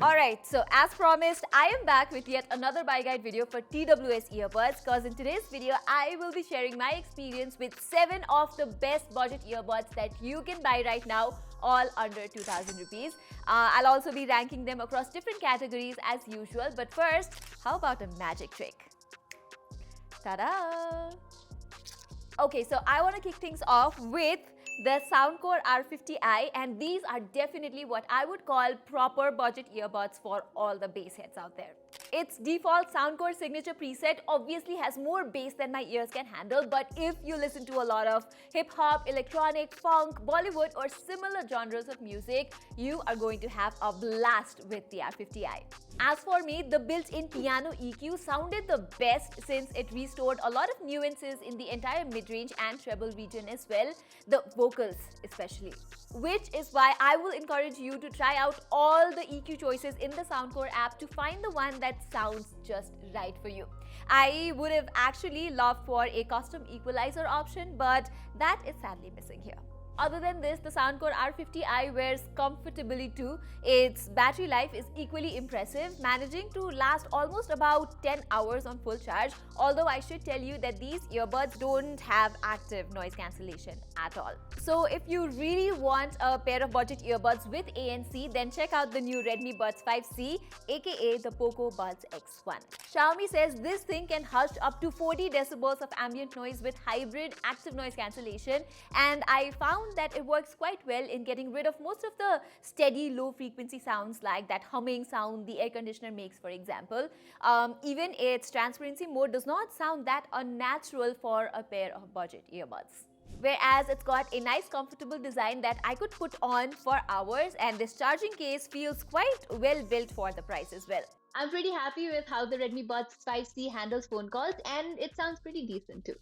Alright, so as promised, I am back with yet another buy guide video for TWS earbuds, because in today's video, I will be sharing my experience with 7 of the best budget earbuds that you can buy right now, all under 2000 rupees. I'll also be ranking them across different categories as usual, but first, how about a magic trick? Ta-da! Okay, so I want to kick things off with the Soundcore R50i, and these are definitely what I would call proper budget earbuds for all the bass heads out there. Its default Soundcore signature preset obviously has more bass than my ears can handle, but if you listen to a lot of hip-hop, electronic, funk, Bollywood or similar genres of music, you are going to have a blast with the R50i. As for me, the built-in piano EQ sounded the best since it restored a lot of nuances in the entire mid-range and treble region as well, the vocals especially. Which is why I will encourage you to try out all the EQ choices in the Soundcore app to find the one that sounds just right for you. I would have actually loved for a custom equalizer option, but that is sadly missing here. Other than this, the Soundcore R50i wears comfortably too. Its battery life is equally impressive, managing to last almost about 10 hours on full charge, although I should tell you that these earbuds don't have active noise cancellation at all. So if you really want a pair of budget earbuds with ANC, then check out the new Redmi Buds 5C, aka the Poco Buds X1. Xiaomi says this thing can hush up to 40 decibels of ambient noise with hybrid active noise cancellation, and I found that it works quite well in getting rid of most of the steady low frequency sounds like that humming sound the air conditioner makes, for example. Even its transparency mode does not sound that unnatural for a pair of budget earbuds. Whereas it's got a nice comfortable design that I could put on for hours, and this charging case feels quite well built for the price as well. I'm pretty happy with how the Redmi Buds 5C handles phone calls, and it sounds pretty decent too.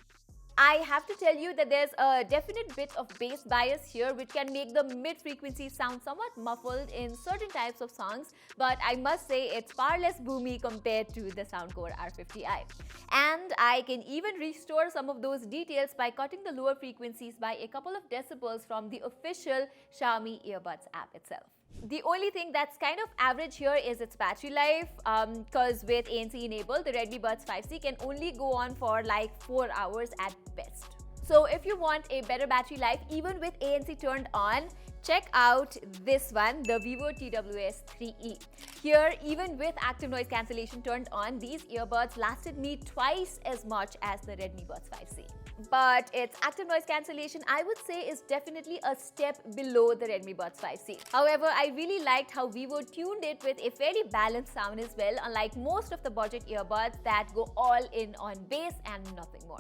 I have to tell you that there's a definite bit of bass bias here, which can make the mid-frequency sound somewhat muffled in certain types of songs, but I must say it's far less boomy compared to the Soundcore R50i. And I can even restore some of those details by cutting the lower frequencies by a couple of decibels from the official Xiaomi earbuds app itself. The only thing that's kind of average here is its battery life, because with ANC enabled, the Redmi Buds 5C can only go on for like 4 hours at best. So if you want a better battery life even with ANC turned on, check out this one, the Vivo TWS 3E. Here, even with active noise cancellation turned on, these earbuds lasted me twice as much as the Redmi Buds 5C. But its active noise cancellation, I would say, is definitely a step below the Redmi Buds 5C. However, I really liked how Vivo tuned it with a fairly balanced sound as well, unlike most of the budget earbuds that go all in on bass and nothing more.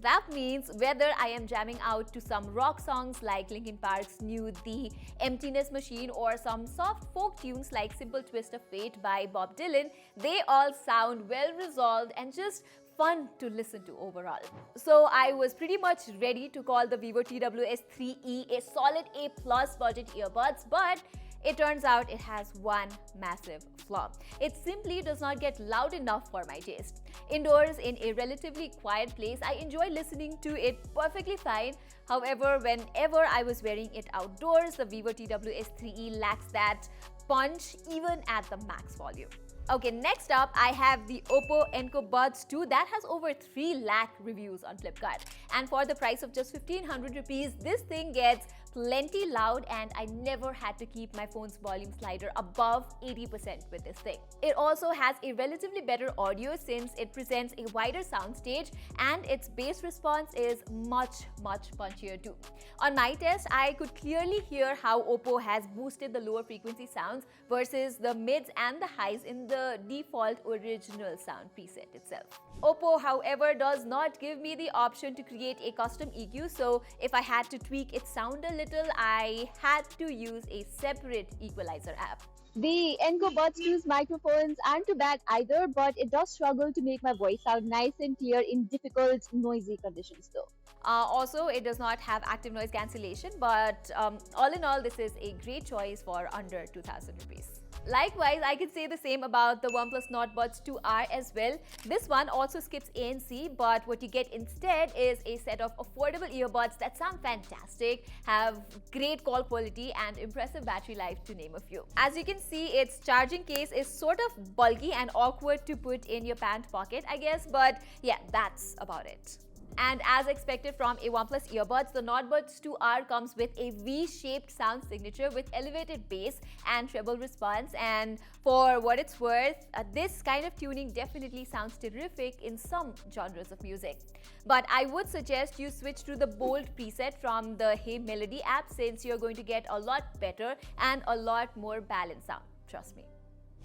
That means whether I am jamming out to some rock songs like Linkin Park's new The Emptiness Machine or some soft folk tunes like Simple Twist of Fate by Bob Dylan, they all sound well resolved and just fun to listen to overall. So I was pretty much ready to call the Vivo TWS 3E a solid A+ budget earbuds, but it turns out it has one massive flaw. It simply does not get loud enough for my taste. Indoors, in a relatively quiet place, I enjoy listening to it perfectly fine. However, whenever I was wearing it outdoors, the Vivo TWS 3E lacks that punch even at the max volume. Okay, next up, I have the Oppo Enco Buds 2 that has over 3 lakh reviews on Flipkart. And for the price of just 1500 rupees, this thing gets plenty loud, and I never had to keep my phone's volume slider above 80% with this thing. It also has a relatively better audio since it presents a wider soundstage, and its bass response is much punchier too. On my test, I could clearly hear how Oppo has boosted the lower frequency sounds versus the mids and the highs in the default original sound preset itself. Oppo, however, does not give me the option to create a custom EQ, so if I had to tweak its sound a little, I had to use a separate equalizer app. The Enco Buds 2's microphones aren't too bad either, but it does struggle to make my voice sound nice and clear in difficult, noisy conditions though. Also, it does not have active noise cancellation, but all in all, this is a great choice for under 2000 rupees. Likewise, I could say the same about the OnePlus Nord Buds 2R as well. This one also skips ANC, but what you get instead is a set of affordable earbuds that sound fantastic, have great call quality and impressive battery life, to name a few. As you can see, its charging case is sort of bulky and awkward to put in your pant pocket, I guess, but yeah, that's about it. And as expected from a OnePlus earbuds, the Nord Buds 2R comes with a V-shaped sound signature with elevated bass and treble response. And for what it's worth, this kind of tuning definitely sounds terrific in some genres of music. But I would suggest you switch to the bold preset from the Hey Melody app, since you're going to get a lot better and a lot more balanced sound. Trust me.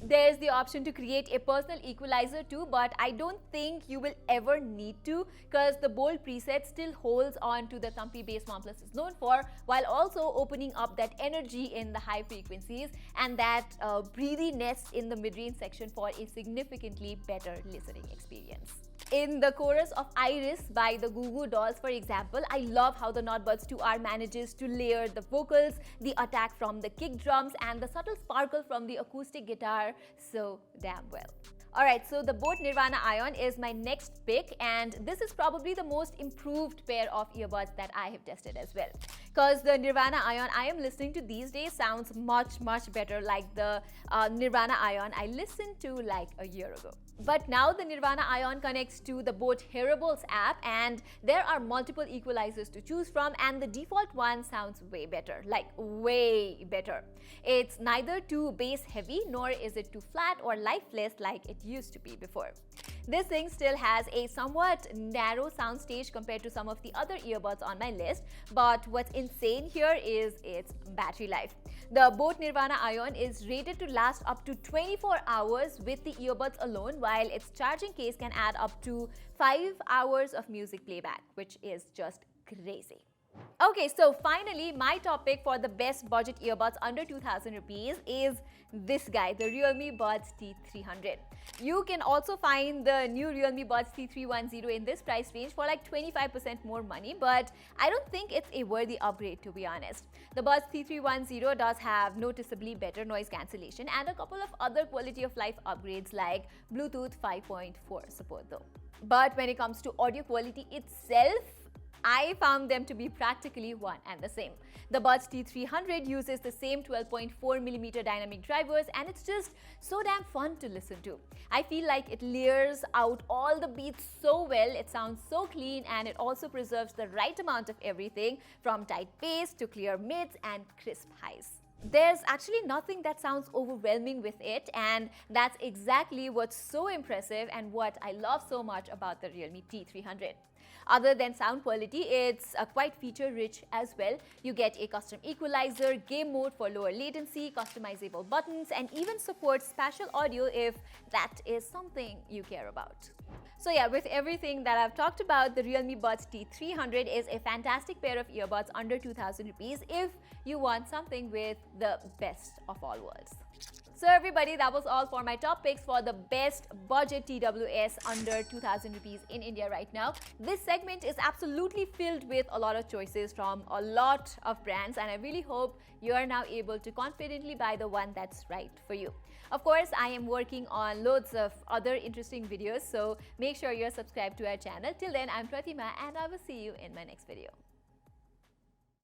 There's the option to create a personal equalizer too, but I don't think you will ever need to, because the bold preset still holds on to the thumpy bass OnePlus is known for, while also opening up that energy in the high frequencies and that breathiness in the mid-range section for a significantly better listening experience. In the chorus of Iris by the Goo Goo Dolls, for example, I love how the Nord Buds 2R manages to layer the vocals, the attack from the kick drums, and the subtle sparkle from the acoustic guitar so damn well. Alright, so the Boat Nirvana Ion is my next pick, and this is probably the most improved pair of earbuds that I have tested as well. Because the Nirvana Ion I am listening to these days sounds much better like the Nirvana Ion I listened to like a year ago. But now the Nirvana Ion connects to the Boat Hearables app, and there are multiple equalizers to choose from, and the default one sounds way better, like way better. It's neither too bass heavy nor is it too flat or lifeless like it used to be before. This thing still has a somewhat narrow soundstage compared to some of the other earbuds on my list, but what's insane here is its battery life. The Boat Nirvana Ion is rated to last up to 24 hours with the earbuds alone, while its charging case can add up to 5 hours of music playback, which is just crazy. Okay, so finally, my top pick for the best budget earbuds under 2000 rupees is this guy, the Realme Buds T300. You can also find the new Realme Buds T310 in this price range for like 25% more money, but I don't think it's a worthy upgrade, to be honest. The Buds T310 does have noticeably better noise cancellation and a couple of other quality of life upgrades like Bluetooth 5.4 support though. But when it comes to audio quality itself, I found them to be practically one and the same. The Buds T300 uses the same 12.4mm dynamic drivers, and it's just so damn fun to listen to. I feel like it layers out all the beats so well, it sounds so clean, and it also preserves the right amount of everything from tight bass to clear mids and crisp highs. There's actually nothing that sounds overwhelming with it, and that's exactly what's so impressive and what I love so much about the Realme T300. Other than sound quality, it's quite feature-rich as well. You get a custom equalizer, game mode for lower latency, customizable buttons, and even supports spatial audio if that is something you care about. So yeah, with everything that I've talked about, the Realme Buds T300 is a fantastic pair of earbuds under 2000 rupees if you want something with the best of all worlds. So everybody, that was all for my top picks for the best budget TWS under 2000 rupees in India right now. This segment is absolutely filled with a lot of choices from a lot of brands, and I really hope you are now able to confidently buy the one that's right for you. Of course, I am working on loads of other interesting videos, so make sure you're subscribed to our channel. Till then, I'm Pratima, and I will see you in my next video.